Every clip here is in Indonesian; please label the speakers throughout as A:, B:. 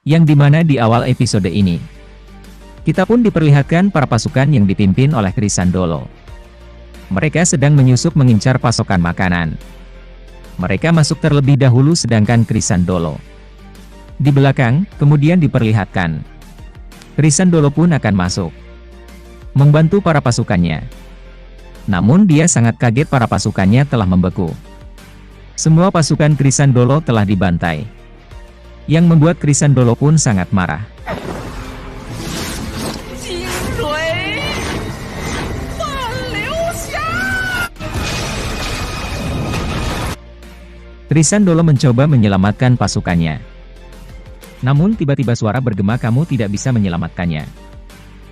A: Yang dimana di awal episode ini, kita pun diperlihatkan para pasukan yang dipimpin oleh Krisandolo. Mereka sedang menyusup mengincar pasokan makanan. Mereka masuk terlebih dahulu sedangkan Krisandolo di belakang, kemudian diperlihatkan Krisandolo pun akan masuk membantu para pasukannya. Namun dia sangat kaget para pasukannya telah membeku. Semua pasukan Krisandolo telah dibantai. Yang membuat Krisandolo pun sangat marah. Krisandolo mencoba menyelamatkan pasukannya. Namun tiba-tiba suara bergema, kamu tidak bisa menyelamatkannya.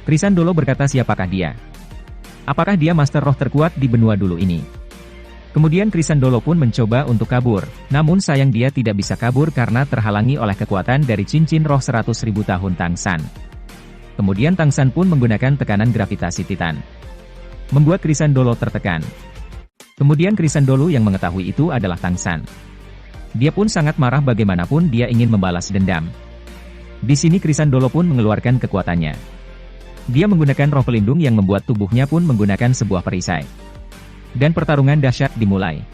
A: Krisandolo berkata, siapakah dia? Apakah dia master roh terkuat di benua dulu ini? Kemudian Krisandolo pun mencoba untuk kabur, namun sayang dia tidak bisa kabur karena terhalangi oleh kekuatan dari cincin roh 100.000 tahun Tangsan. Kemudian Tangsan pun menggunakan tekanan gravitasi Titan, membuat Krisandolo tertekan. Kemudian Krisandolo yang mengetahui itu adalah Tangsan. Dia pun sangat marah, bagaimanapun dia ingin membalas dendam. Di sini Krisandolo pun mengeluarkan kekuatannya. Dia menggunakan roh pelindung yang membuat tubuhnya pun menggunakan sebuah perisai. Dan pertarungan dahsyat dimulai.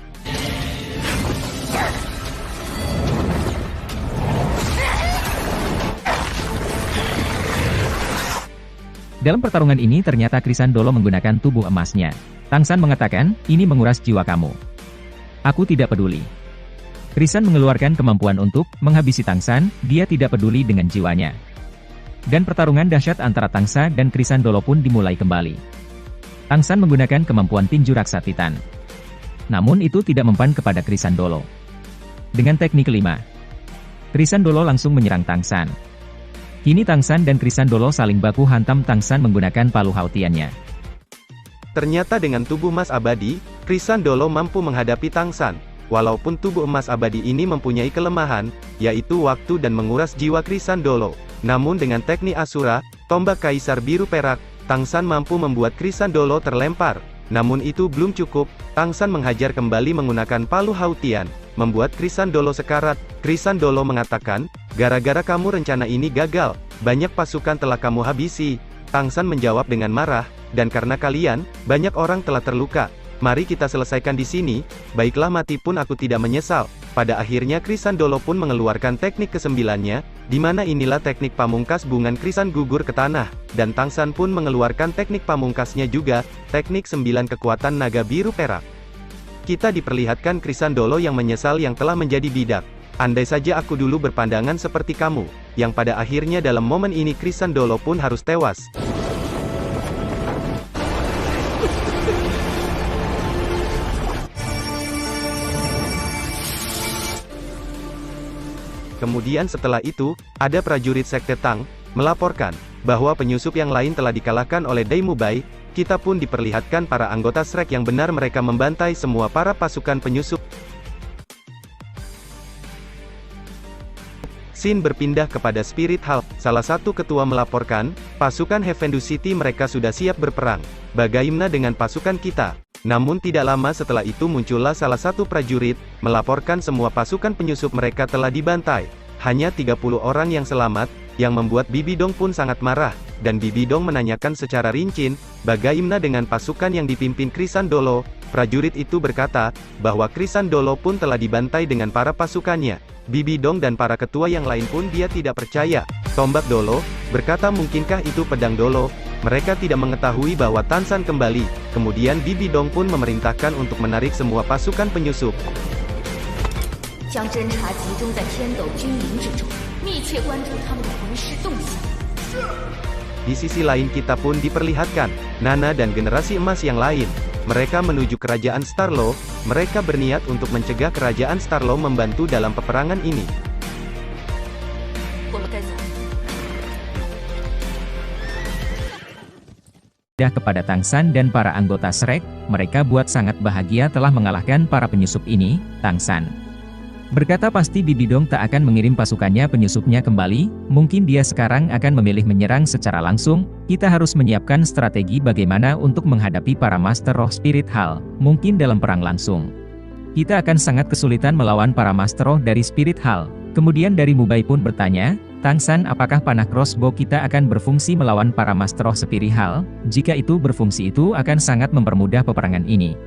A: Dalam pertarungan ini ternyata Krisandolo menggunakan tubuh emasnya. Tangsan mengatakan, ini menguras jiwa kamu. Aku tidak peduli. Krisan mengeluarkan kemampuan untuk menghabisi Tangsan, dia tidak peduli dengan jiwanya. Dan pertarungan dahsyat antara Tangsa dan Krisandolo pun dimulai kembali. Tangsan menggunakan kemampuan tinju raksa Titan. Namun itu tidak mempan kepada Krisandolo. Dengan teknik kelima, Krisandolo langsung menyerang Tangsan. Kini Tangsan dan Krisandolo saling baku hantam. Tangsan menggunakan palu hautiannya.
B: Ternyata dengan tubuh emas abadi, Krisandolo mampu menghadapi Tangsan. Walaupun tubuh emas abadi ini mempunyai kelemahan, yaitu waktu dan menguras jiwa Krisandolo. Namun dengan teknik Asura, tombak kaisar biru perak, Tangsan mampu membuat Krisandolo terlempar. Namun itu belum cukup, Tangsan menghajar kembali menggunakan palu hautian, membuat Krisandolo sekarat. Krisandolo mengatakan, gara-gara kamu rencana ini gagal, banyak pasukan telah kamu habisi. Tangsan menjawab dengan marah, dan karena kalian, banyak orang telah terluka. Mari kita selesaikan di sini, baiklah mati pun aku tidak menyesal. Pada akhirnya Krisandolo pun mengeluarkan teknik kesembilannya, di mana inilah teknik pamungkas bungan Krisan gugur ke tanah, dan Tangsan pun mengeluarkan teknik pamungkasnya juga, teknik 9 kekuatan naga biru perak. Kita diperlihatkan Krisandolo yang menyesal yang telah menjadi bidak. Andai saja aku dulu berpandangan seperti kamu, yang pada akhirnya dalam momen ini Krisandolo pun harus tewas. Kemudian setelah itu, ada prajurit Sekte Tang, melaporkan, bahwa penyusup yang lain telah dikalahkan oleh Daimubai. Kita pun diperlihatkan para anggota Shrek yang benar mereka membantai semua para pasukan penyusup. Scene berpindah kepada Spirit Hall. Salah satu ketua melaporkan, pasukan Heavendu City mereka sudah siap berperang. Bagaimana dengan pasukan kita? Namun tidak lama setelah itu muncullah salah satu prajurit, melaporkan semua pasukan penyusup mereka telah dibantai. Hanya 30 orang yang selamat, yang membuat Bibi Dong pun sangat marah, dan Bibi Dong menanyakan secara rinci, bagaimana dengan pasukan yang dipimpin Krisandolo. Prajurit itu berkata, bahwa Krisandolo pun telah dibantai dengan para pasukannya. Bibi Dong dan para ketua yang lain pun dia tidak percaya. Tombak Dolo, berkata mungkinkah itu pedang Dolo? Mereka tidak mengetahui bahwa Tangsan kembali. Kemudian Bibi Dong pun memerintahkan untuk menarik semua pasukan penyusup. Di sisi lain kita pun diperlihatkan, Nana dan generasi emas yang lain. Mereka menuju kerajaan Starlo, mereka berniat untuk mencegah kerajaan Starlo membantu dalam peperangan ini.
A: Kepada Tangsan dan para anggota Shrek, mereka buat sangat bahagia telah mengalahkan para penyusup ini. Tangsan berkata pasti Bibi Dong tak akan mengirim pasukannya penyusupnya kembali, mungkin dia sekarang akan memilih menyerang secara langsung. Kita harus menyiapkan strategi bagaimana untuk menghadapi para Master Roh Spirit Hall, mungkin dalam perang langsung. Kita akan sangat kesulitan melawan para Master Roh dari Spirit Hall. Kemudian dari Mubai pun bertanya, Tang San, apakah panah crossbow kita akan berfungsi melawan para Master Roh spiritual? Jika itu berfungsi, itu akan sangat mempermudah peperangan ini.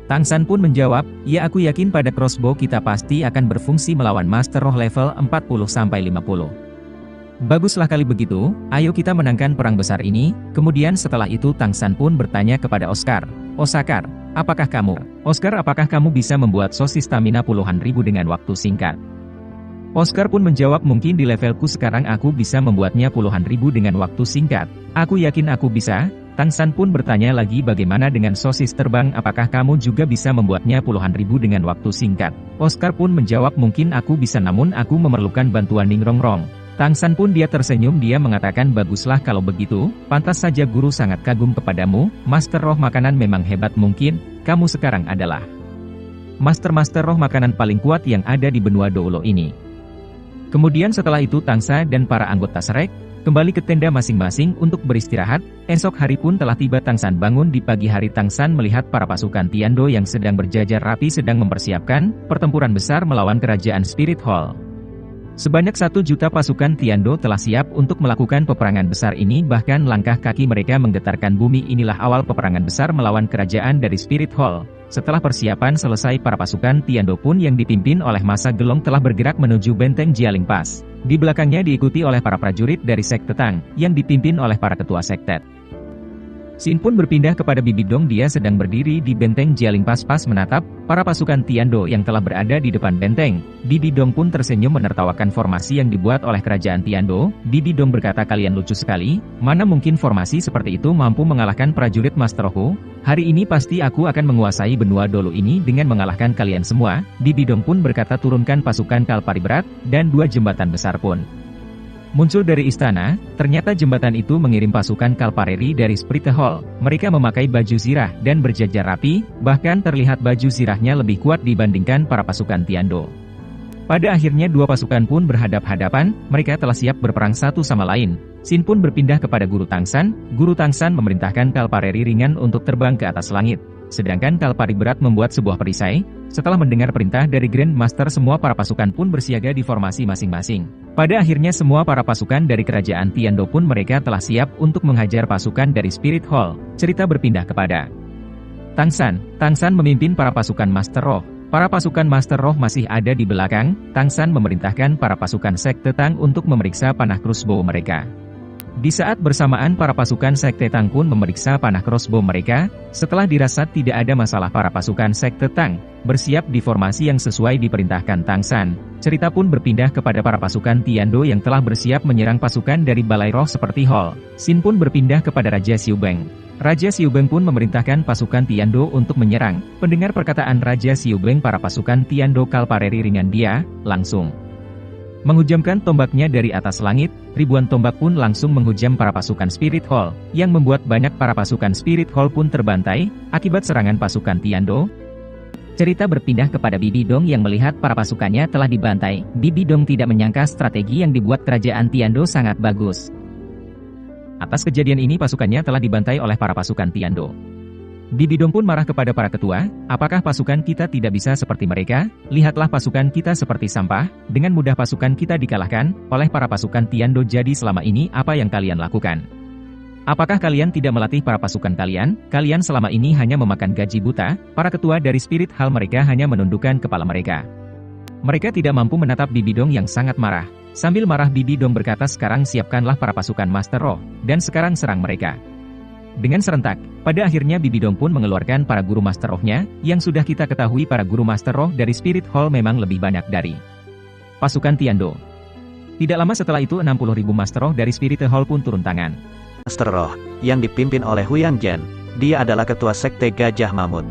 A: Tang San pun menjawab, ya aku yakin pada crossbow kita pasti akan berfungsi melawan Master Roh level 40-50. Baguslah kali begitu, ayo kita menangkan perang besar ini. Kemudian setelah itu Tang San pun bertanya kepada Oscar, Oscar, apakah kamu bisa membuat sosis stamina puluhan ribu dengan waktu singkat? Oscar pun menjawab, mungkin di levelku sekarang aku bisa membuatnya puluhan ribu dengan waktu singkat. Aku yakin aku bisa. Tang San pun bertanya lagi, bagaimana dengan sosis terbang, apakah kamu juga bisa membuatnya puluhan ribu dengan waktu singkat? Oscar pun menjawab, mungkin aku bisa, namun aku memerlukan bantuan Ning Rongrong. Tang San pun dia tersenyum, dia mengatakan, baguslah kalau begitu, pantas saja guru sangat kagum kepadamu, Master Roh makanan memang hebat, mungkin kamu sekarang adalah Master Roh makanan paling kuat yang ada di benua Doulo ini. Kemudian setelah itu Tang San dan para anggota Shrek kembali ke tenda masing-masing untuk beristirahat. Esok hari pun telah tiba. Tang San bangun di pagi hari. Tang San melihat para pasukan Tiando yang sedang berjajar rapi sedang mempersiapkan pertempuran besar melawan kerajaan Spirit Hall. Sebanyak 1 juta pasukan Tiando telah siap untuk melakukan peperangan besar ini, bahkan langkah kaki mereka menggetarkan bumi. Inilah awal peperangan besar melawan kerajaan dari Spirit Hall. Setelah persiapan selesai, para pasukan Tiando pun yang dipimpin oleh Masa Gelong telah bergerak menuju benteng Jialing Pass. Di belakangnya diikuti oleh para prajurit dari sekte Tang, yang dipimpin oleh para ketua sektet. Sin pun berpindah kepada Bibi Dong, dia sedang berdiri di benteng Jialing Pass menatap para pasukan Tiando yang telah berada di depan benteng. Bibi Dong pun tersenyum menertawakan formasi yang dibuat oleh kerajaan Tiando. Bibi Dong berkata, kalian lucu sekali, mana mungkin formasi seperti itu mampu mengalahkan prajurit Master Roh? Hari ini pasti aku akan menguasai benua Doulo ini dengan mengalahkan kalian semua. Bibi Dong pun berkata, turunkan pasukan Kalpari berat, dan 2 jembatan besar pun muncul dari istana. Ternyata jembatan itu mengirim pasukan Kalpareri dari Spirit Hall. Mereka memakai baju zirah dan berjajar rapi, bahkan terlihat baju zirahnya lebih kuat dibandingkan para pasukan Tiando. Pada akhirnya 2 pasukan pun berhadap-hadapan, mereka telah siap berperang satu sama lain. Sin pun berpindah kepada Guru Tang San. Guru Tang San memerintahkan Kalpareri ringan untuk terbang ke atas langit, sedangkan Kalpari berat membuat sebuah perisai. Setelah mendengar perintah dari Grand Master, semua para pasukan pun bersiaga di formasi masing-masing. Pada akhirnya semua para pasukan dari kerajaan Tiando pun mereka telah siap untuk menghajar pasukan dari Spirit Hall. Cerita berpindah kepada Tang San. Tang San memimpin para pasukan Master Roh. Para pasukan Master Roh masih ada di belakang. Tang San memerintahkan para pasukan sekte Tang untuk memeriksa panah crossbow mereka. Di saat bersamaan para pasukan sekte Tang pun memeriksa panah crossbow mereka. Setelah dirasa tidak ada masalah, para pasukan sekte Tang bersiap di formasi yang sesuai diperintahkan Tang San. Cerita pun berpindah kepada para pasukan Tiando yang telah bersiap menyerang pasukan dari Balai Roh seperti Hall. Sin pun berpindah kepada Raja Xiubeng. Raja Xiubeng pun memerintahkan pasukan Tiando untuk menyerang. Pendengar perkataan Raja Xiubeng, para pasukan Tiando Kalpareri ringan dia langsung menghujamkan tombaknya dari atas langit. Ribuan tombak pun langsung menghujam para pasukan Spirit Hall, yang membuat banyak para pasukan Spirit Hall pun terbantai akibat serangan pasukan Tiando. Cerita berpindah kepada Bibi Dong yang melihat para pasukannya telah dibantai. Bibi Dong tidak menyangka strategi yang dibuat kerajaan Tiando sangat bagus. Atas kejadian ini pasukannya telah dibantai oleh para pasukan Tiando. Bibi Dong pun marah kepada para ketua, apakah pasukan kita tidak bisa seperti mereka? Lihatlah pasukan kita seperti sampah, dengan mudah pasukan kita dikalahkan oleh para pasukan Tiando. Jadi selama ini apa yang kalian lakukan? Apakah kalian tidak melatih para pasukan kalian? Kalian selama ini hanya memakan gaji buta. Para ketua dari Spirit Hall mereka hanya menundukkan kepala mereka. Mereka tidak mampu menatap Bibi Dong yang sangat marah. Sambil marah Bibi Dong berkata, sekarang siapkanlah para pasukan Master Roh, dan sekarang serang mereka dengan serentak. Pada akhirnya Bibi Dong pun mengeluarkan para guru Master Roh-nya. Yang sudah kita ketahui, para guru Master Roh dari Spirit Hall memang lebih banyak dari pasukan Tiando. Tidak lama setelah itu 60.000 Master Roh dari Spirit Hall pun turun tangan.
C: Master Roh, yang dipimpin oleh Huyang Zhen, dia adalah ketua sekte Gajah Mamut.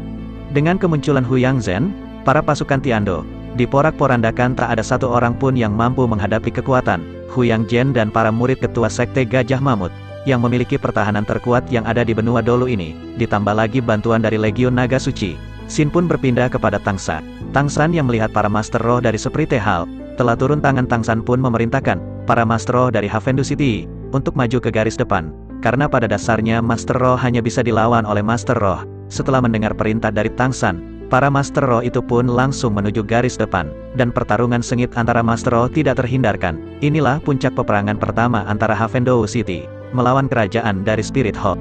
C: Dengan kemunculan Huyang Zhen, para pasukan Tiando diporak-porandakan, tak ada satu orang pun yang mampu menghadapi kekuatan Huyang Zhen dan para murid ketua sekte Gajah Mamut, yang memiliki pertahanan terkuat yang ada di benua Doulo ini, ditambah lagi bantuan dari Legiun Naga Suci. Sin pun berpindah kepada Tang San. Tang San yang melihat para Master Roh dari Spirit Hall telah turun tangan. Tang San pun memerintahkan para Master Roh dari Havendu City untuk maju ke garis depan, karena pada dasarnya Master Roh hanya bisa dilawan oleh Master Roh. Setelah mendengar perintah dari Tang San, Para Master Roh itu pun langsung menuju garis depan, dan pertarungan sengit antara Master Roh tidak terhindarkan. Inilah puncak peperangan pertama antara Havendou City melawan kerajaan dari Spirit Hall.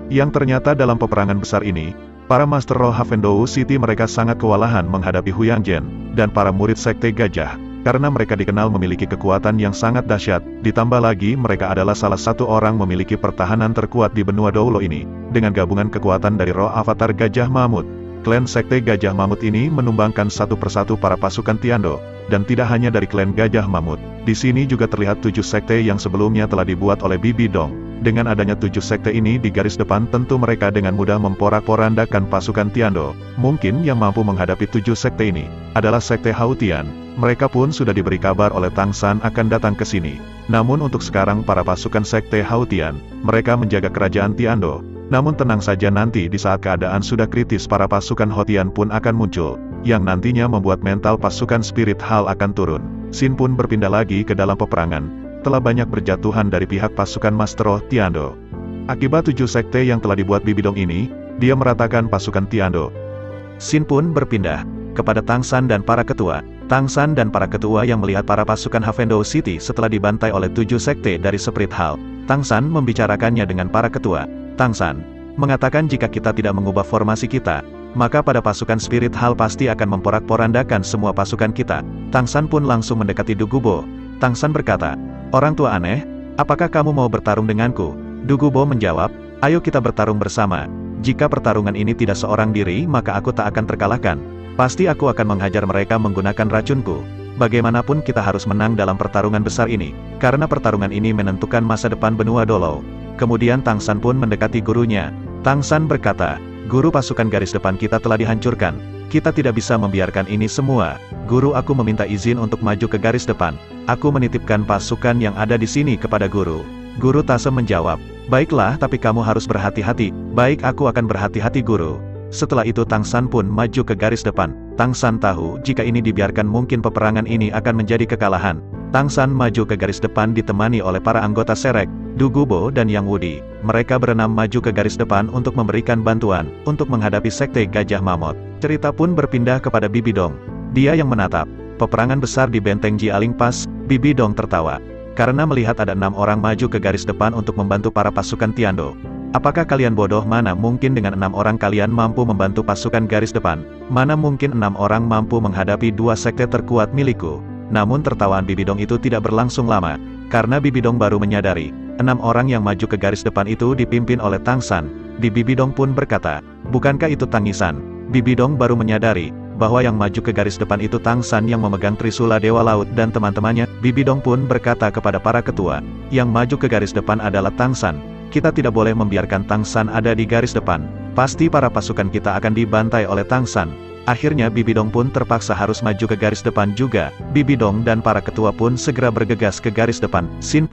D: Yang ternyata dalam peperangan besar ini, para Master Roh Havendou City mereka sangat kewalahan menghadapi Huyang Zhen dan para murid Sekte Gajah, karena mereka dikenal memiliki kekuatan yang sangat dahsyat, ditambah lagi mereka adalah salah satu orang memiliki pertahanan terkuat di benua Doulo ini. Dengan gabungan kekuatan dari roh avatar Gajah Mamut, klan Sekte Gajah Mamut ini menumbangkan satu persatu para pasukan Tiando, dan tidak hanya dari klan Gajah Mamut. Di sini juga terlihat 7 sekte yang sebelumnya telah dibuat oleh Bibi Dong. Dengan adanya 7 sekte ini di garis depan, tentu mereka dengan mudah memporak-porandakan pasukan Tiando. Mungkin yang mampu menghadapi 7 sekte ini adalah Sekte Hautian. Mereka pun sudah diberi kabar oleh Tang San akan datang ke sini. Namun untuk sekarang para pasukan Sekte Hautian, mereka menjaga kerajaan Tiando. Namun tenang saja, nanti di saat keadaan sudah kritis para pasukan Hotian pun akan muncul, yang nantinya membuat mental pasukan Spirit Hall akan turun. Sin pun berpindah lagi ke dalam peperangan. Telah banyak berjatuhan dari pihak pasukan Master Roh Tiando. Akibat 7 sekte yang telah dibuat Bibi Dong ini, dia meratakan pasukan Tiando.
C: Sin pun berpindah kepada Tang San dan para ketua. Tang San dan para ketua yang melihat para pasukan Havendou City setelah dibantai oleh 7 sekte dari Spirit Hall. Tang San membicarakannya dengan para ketua. Tang San mengatakan jika kita tidak mengubah formasi kita, maka pada pasukan Spirit Hall pasti akan memporak-porandakan semua pasukan kita. Tang San pun langsung mendekati Du Gubo. Tang San berkata, "Orang tua aneh, apakah kamu mau bertarung denganku?" Du Gubo menjawab, "Ayo kita bertarung bersama. Jika pertarungan ini tidak seorang diri, maka aku tak akan terkalahkan. Pasti aku akan menghajar mereka menggunakan racunku. Bagaimanapun kita harus menang dalam pertarungan besar ini, karena pertarungan ini menentukan masa depan benua Doulo." Kemudian Tang San pun mendekati gurunya. Tang San berkata, "Guru, pasukan garis depan kita telah dihancurkan. Kita tidak bisa membiarkan ini semua. Guru, aku meminta izin untuk maju ke garis depan. Aku menitipkan pasukan yang ada di sini kepada guru." Guru Tasem menjawab, "Baiklah, tapi kamu harus berhati-hati." "Baik, aku akan berhati-hati, guru." Setelah itu Tang San pun maju ke garis depan. Tang San tahu jika ini dibiarkan mungkin peperangan ini akan menjadi kekalahan. Tang San maju ke garis depan ditemani oleh para anggota Serek, Du Gubo dan Yang Wudi. Mereka berenam maju ke garis depan untuk memberikan bantuan, untuk menghadapi Sekte Gajah Mamut. Cerita pun berpindah kepada Bibi Dong. Dia yang menatap peperangan besar di benteng Jialing Pass. Bibi Dong tertawa, karena melihat ada 6 orang maju ke garis depan untuk membantu para pasukan Tiando. "Apakah kalian bodoh? Mana mungkin dengan 6 orang kalian mampu membantu pasukan garis depan? Mana mungkin 6 orang mampu menghadapi 2 sekte terkuat milikku?" Namun tertawaan Bibi Dong itu tidak berlangsung lama, karena Bibi Dong baru menyadari, 6 orang yang maju ke garis depan itu dipimpin oleh Tang San. Bibi Dong pun berkata, "Bukankah itu tangisan?" Bibi Dong baru menyadari, bahwa yang maju ke garis depan itu Tang San yang memegang Trisula Dewa Laut dan teman-temannya. Bibi Dong pun berkata kepada para ketua, "Yang maju ke garis depan adalah Tang San. Kita tidak boleh membiarkan Tang San ada di garis depan. Pasti para pasukan kita akan dibantai oleh Tang San." Akhirnya Bibi Dong pun terpaksa harus maju ke garis depan juga. Bibi Dong dan para ketua pun segera bergegas ke garis depan. Sin